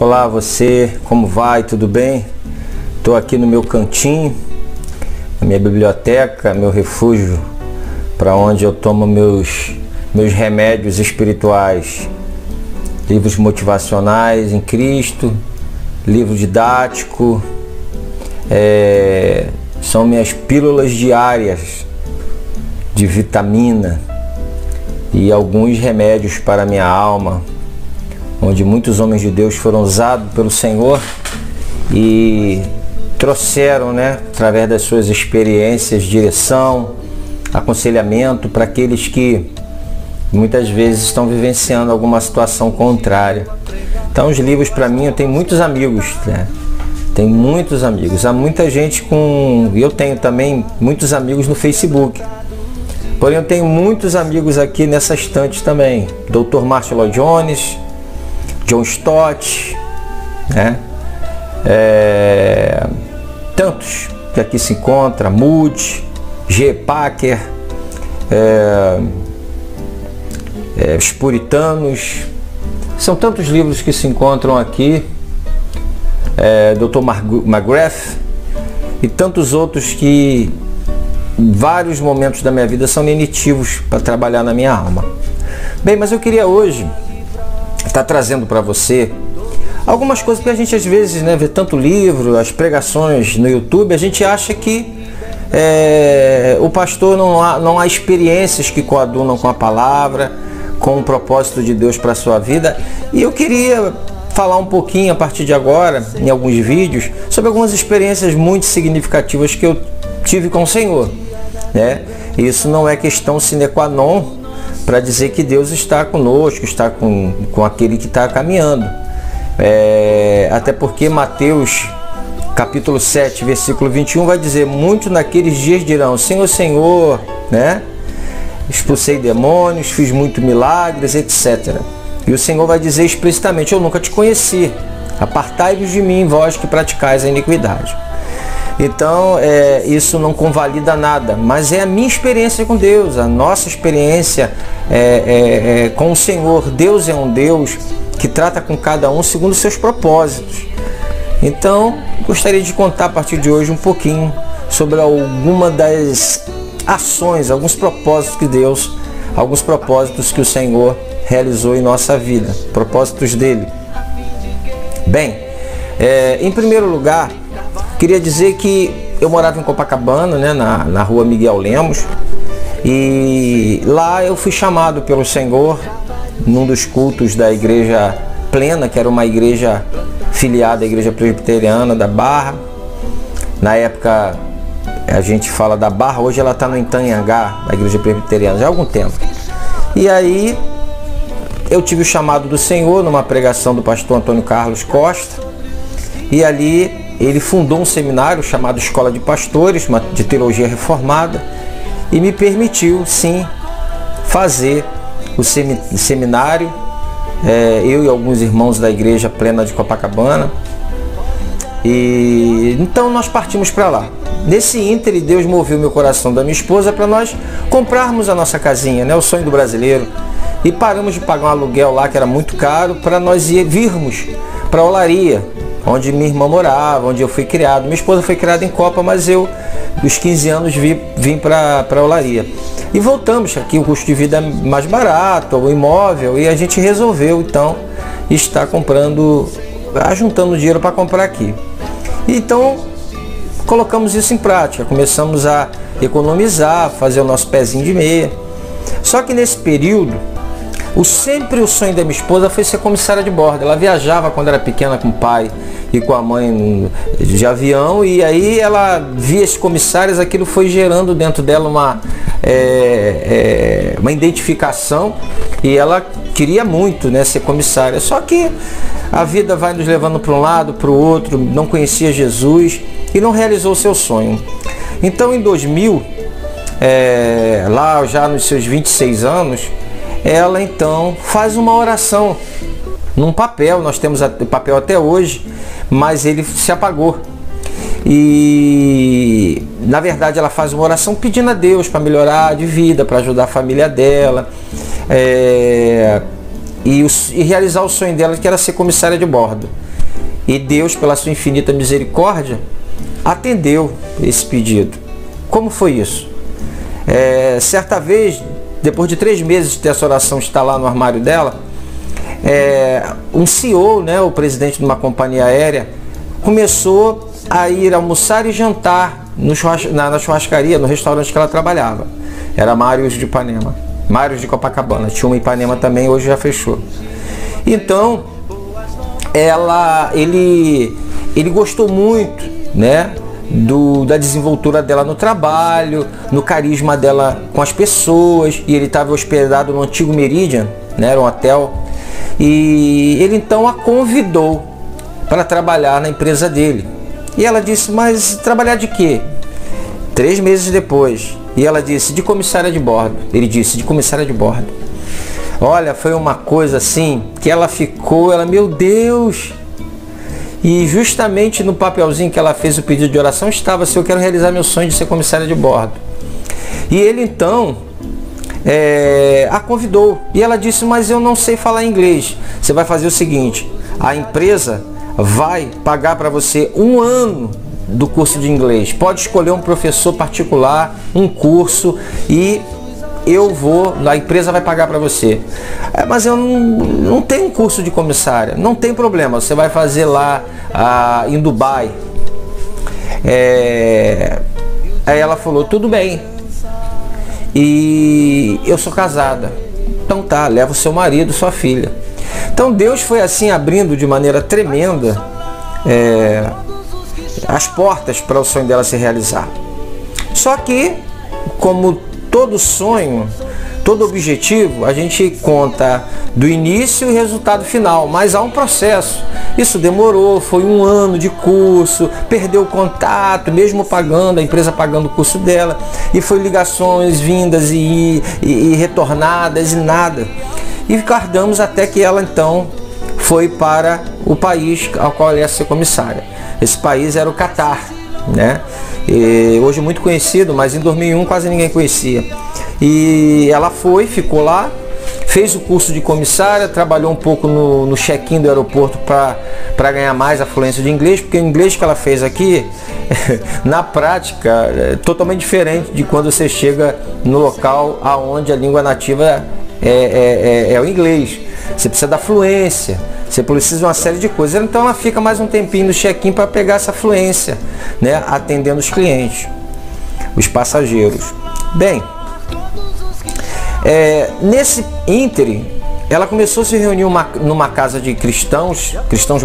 Olá você, como vai? Tudo bem? Estou aqui no meu cantinho, na minha biblioteca, meu refúgio, para onde eu tomo meus remédios espirituais, livros motivacionais em Cristo, livro didático, são minhas pílulas diárias de vitamina e alguns remédios para a minha alma, onde muitos homens de Deus foram usados pelo Senhor e trouxeram, através das suas experiências, direção, aconselhamento para aqueles que muitas vezes estão vivenciando alguma situação contrária. Então os livros, para mim, eu tenho muitos amigos, Tem muitos amigos. Há muita gente eu tenho também muitos amigos no Facebook. Porém, eu tenho muitos amigos aqui nessa estante também. Dr. Martin Lloyd Jones, John Stott, tantos que aqui se encontram, Moody, G. Packer, Os Puritanos, são tantos livros que se encontram aqui, Dr. McGrath e tantos outros que em vários momentos da minha vida são lenitivos para trabalhar na minha alma. Bem, mas eu queria hoje estar trazendo para você algumas coisas, porque a gente às vezes vê tanto livro, as pregações no YouTube, a gente acha que o pastor não há experiências que coadunam com a palavra, com o propósito de Deus para a sua vida. E eu queria falar um pouquinho a partir de agora, em alguns vídeos, sobre algumas experiências muito significativas que eu tive com o Senhor. Isso não é questão sine qua non para dizer que Deus está conosco, está com aquele que está caminhando. Até porque Mateus capítulo 7, versículo 21 vai dizer: muito naqueles dias dirão, Senhor, Senhor, expulsei demônios, fiz muitos milagres, etc. E o Senhor vai dizer explicitamente: eu nunca te conheci, apartai-vos de mim, vós que praticais a iniquidade. Então, isso não convalida nada, mas é a minha experiência com Deus, a nossa experiência com o Senhor. Deus é um Deus que trata com cada um segundo os seus propósitos. Então, gostaria de contar a partir de hoje um pouquinho sobre alguma das ações, alguns propósitos que o Senhor realizou em nossa vida, propósitos dele. Bem, em primeiro lugar, queria dizer que eu morava em Copacabana, na rua Miguel Lemos, e lá eu fui chamado pelo Senhor num dos cultos da Igreja Plena, que era uma igreja filiada à Igreja Presbiteriana da Barra. Na época a gente fala da Barra, hoje ela está no Itanhangá, a Igreja Presbiteriana, já há algum tempo. E aí eu tive o chamado do Senhor numa pregação do pastor Antônio Carlos Costa, e ali ele fundou um seminário chamado Escola de Pastores, de Teologia Reformada, e me permitiu, sim, fazer o seminário, eu e alguns irmãos da Igreja Plena de Copacabana. E então nós partimos para lá. Nesse ínterim, Deus moveu meu coração da minha esposa para nós comprarmos a nossa casinha, o sonho do brasileiro. E paramos de pagar um aluguel lá que era muito caro para nós virmos para a Olaria, onde minha irmã morava, onde eu fui criado. Minha esposa foi criada em Copa, mas eu, dos 15 anos, vim para a Olaria. E voltamos aqui, o custo de vida é mais barato, o imóvel, e a gente resolveu, então, estar juntando dinheiro para comprar aqui. Então, colocamos isso em prática, começamos a economizar, fazer o nosso pezinho de meia. Só que nesse período, sempre o sonho da minha esposa foi ser comissária de bordo. Ela viajava quando era pequena com o pai e com a mãe de avião, e aí ela via esses comissários, aquilo foi gerando dentro dela uma identificação, e ela queria muito ser comissária. Só que a vida vai nos levando para um lado, para o outro, não conhecia Jesus e não realizou o seu sonho. Então em 2000, lá já nos seus 26 anos, ela então faz uma oração num papel. Nós temos o papel até hoje, mas ele se apagou. E na verdade ela faz uma oração pedindo a Deus para melhorar de vida, para ajudar a família dela, e realizar o sonho dela, que era ser comissária de bordo. E Deus, pela sua infinita misericórdia, atendeu esse pedido. Como foi isso? Certa vez, depois de 3 meses de ter essa oração estar lá no armário dela, um CEO, né, o presidente de uma companhia aérea, começou a ir almoçar e jantar na churrascaria, no restaurante que ela trabalhava. Era Mários de Ipanema, Mários de Copacabana. Tinha uma em Ipanema também, hoje já fechou. Então, ele gostou muito, né, da desenvoltura dela no trabalho, no carisma dela com as pessoas. E ele estava hospedado no antigo Meridian, né, era um hotel. E ele então a convidou para trabalhar na empresa dele. E ela disse, mas trabalhar de quê? 3 meses depois. E ela disse, de comissária de bordo. Ele disse, de comissária de bordo. Olha, foi uma coisa assim, que ela ficou, meu Deus. E justamente no papelzinho que ela fez o pedido de oração estava assim, eu quero realizar meu sonho de ser comissária de bordo. E ele então a convidou. E ela disse, mas eu não sei falar inglês. Você vai fazer o seguinte, a empresa vai pagar para você 1 ano do curso de inglês. Pode escolher um professor particular, um curso, e a empresa vai pagar para você. Mas eu não tenho um curso de comissária. Não tem problema, você vai fazer lá em Dubai. Aí ela falou, tudo bem. E eu sou casada. Então tá, leva o seu marido, sua filha. Então Deus foi assim abrindo de maneira tremenda as portas para o sonho dela se realizar. Só que, como todo sonho, todo objetivo, a gente conta do início e resultado final, mas há um processo. Isso demorou, foi 1 ano de curso, perdeu o contato, mesmo pagando, a empresa pagando o curso dela, e foi ligações vindas e retornadas e nada. E guardamos até que ela então foi para o país ao qual ela ia ser comissária. Esse país era o Catar, né? E hoje muito conhecido, mas em 2001 quase ninguém conhecia. E ela ficou lá, fez o curso de comissária, trabalhou um pouco no check-in do aeroporto para ganhar mais a fluência de inglês, porque o inglês que ela fez aqui, na prática, é totalmente diferente de quando você chega no local onde a língua nativa é o inglês. Você precisa da fluência, você precisa de uma série de coisas. Então ela fica mais um tempinho no check-in para pegar essa fluência, né, atendendo os clientes, os passageiros. Bem, nesse ínterim, ela começou a se reunir numa casa de cristãos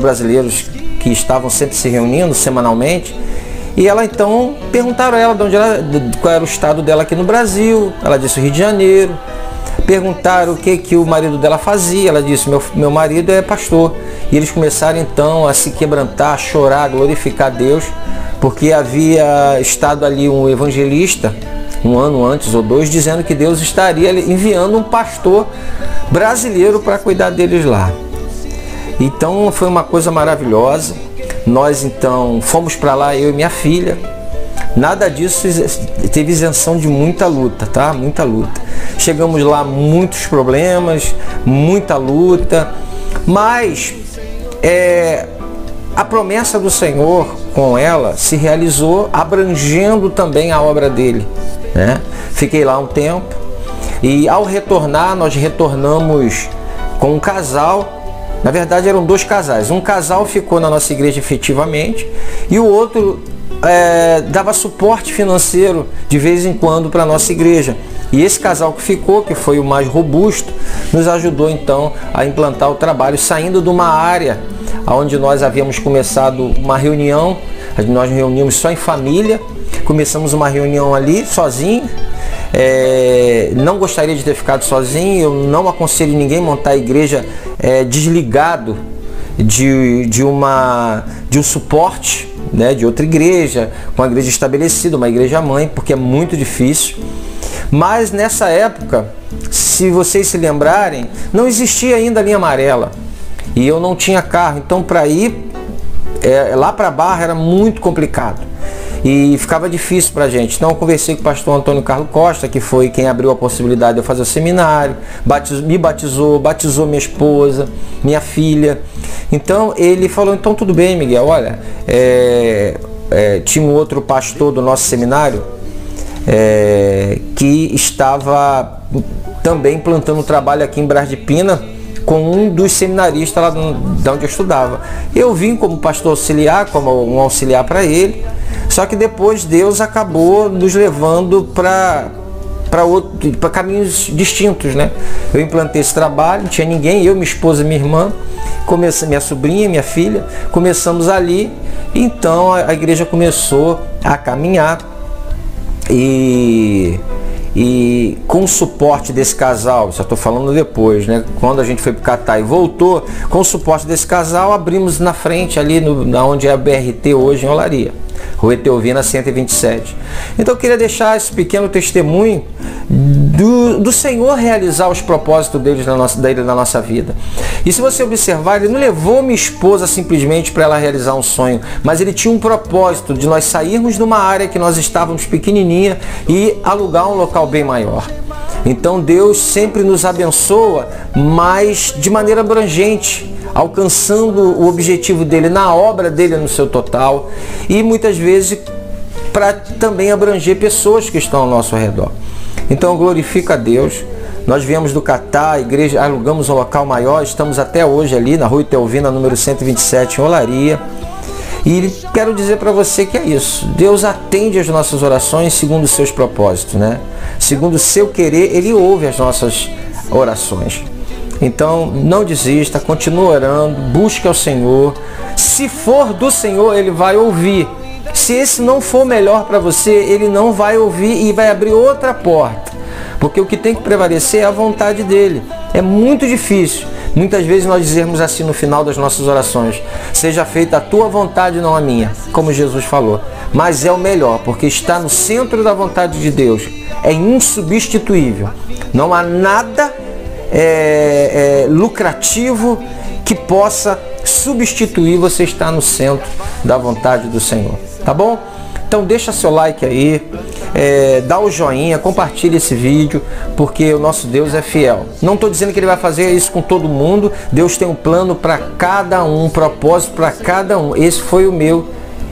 brasileiros que estavam sempre se reunindo semanalmente. E ela então perguntaram a ela qual era o estado dela aqui no Brasil. Ela disse o Rio de Janeiro. Perguntaram o que o marido dela fazia. Ela disse, meu marido é pastor. E eles começaram então a se quebrantar, a chorar, a glorificar Deus, porque havia estado ali um evangelista 1 ano antes ou 2, dizendo que Deus estaria enviando um pastor brasileiro para cuidar deles lá. Então foi uma coisa maravilhosa. Nós então fomos para lá, eu e minha filha. Nada disso teve isenção de muita luta, tá? Muita luta. Chegamos lá, muitos problemas, muita luta, mas a promessa do Senhor com ela se realizou, abrangendo também a obra dele, né? Fiquei lá um tempo e ao retornar, nós retornamos com um casal. Na verdade eram 2 casais. Um casal ficou na nossa igreja efetivamente e o outro dava suporte financeiro de vez em quando para a nossa igreja. E esse casal que ficou, que foi o mais robusto, nos ajudou então a implantar o trabalho, saindo de uma área onde nós havíamos começado uma reunião. Nós reunimos só em família, começamos uma reunião ali sozinho. Não gostaria de ter ficado sozinho. Eu não aconselho ninguém montar a igreja desligado de um suporte, né, de outra igreja, com a igreja estabelecida, uma igreja mãe, porque é muito difícil. Mas nessa época, se vocês se lembrarem, não existia ainda a linha amarela e eu não tinha carro, então para ir lá para a Barra era muito complicado. e ficava difícil para a gente. Então eu conversei com o pastor Antônio Carlos Costa, que foi quem abriu a possibilidade de eu fazer o seminário, me batizou minha esposa, minha filha. Então ele falou, então tudo bem, Miguel, olha, tinha um outro pastor do nosso seminário que estava também plantando trabalho aqui em Braz de Pina com um dos seminaristas lá de onde eu estudava. Eu vim como pastor auxiliar, como um auxiliar para ele, só que depois Deus acabou nos levando para caminhos distintos, né? Eu implantei esse trabalho, não tinha ninguém, eu, minha esposa, minha irmã, minha sobrinha, minha filha, começamos ali, então a igreja começou a caminhar e com o suporte desse casal, já estou falando depois, né? Quando a gente foi para o Catar e voltou, com o suporte desse casal, abrimos na frente ali, onde é a BRT hoje, em Olaria, Rua Eteovina 127. Então eu queria deixar esse pequeno testemunho do Senhor realizar os propósitos dele na nossa vida. E se você observar, ele não levou minha esposa simplesmente para ela realizar um sonho, mas ele tinha um propósito de nós sairmos de uma área que nós estávamos pequenininha e alugar um local bem maior. Então Deus sempre nos abençoa, mas de maneira abrangente, alcançando o objetivo dele na obra dele no seu total, e muitas vezes para também abranger pessoas que estão ao nosso redor. Então glorifica a Deus. Nós viemos do Catar, a igreja, alugamos um local maior, estamos até hoje ali na Rua Eteovina, número 127, em Olaria. E quero dizer para você que é isso. Deus atende as nossas orações segundo os seus propósitos, né? Segundo o seu querer, Ele ouve as nossas orações. Então, não desista, continue orando, busque ao Senhor. Se for do Senhor, Ele vai ouvir. Se esse não for melhor para você, Ele não vai ouvir e vai abrir outra porta. Porque o que tem que prevalecer é a vontade dEle. É muito difícil. Muitas vezes nós dizemos assim no final das nossas orações: seja feita a tua vontade, não a minha, como Jesus falou. Mas é o melhor, porque está no centro da vontade de Deus. É insubstituível. Não há nada lucrativo que possa substituir você estar no centro da vontade do Senhor. Tá bom? Então deixa seu like aí, dá o joinha, compartilha esse vídeo, porque o nosso Deus é fiel. Não estou dizendo que Ele vai fazer isso com todo mundo. Deus tem um plano para cada um, um propósito para cada um. Esse foi o meu,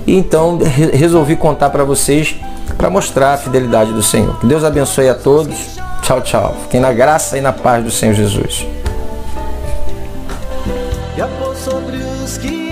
então resolvi contar para vocês, para mostrar a fidelidade do Senhor. Que Deus abençoe a todos. Tchau, tchau. Fiquem na graça e na paz do Senhor Jesus. E a pôr sobre os que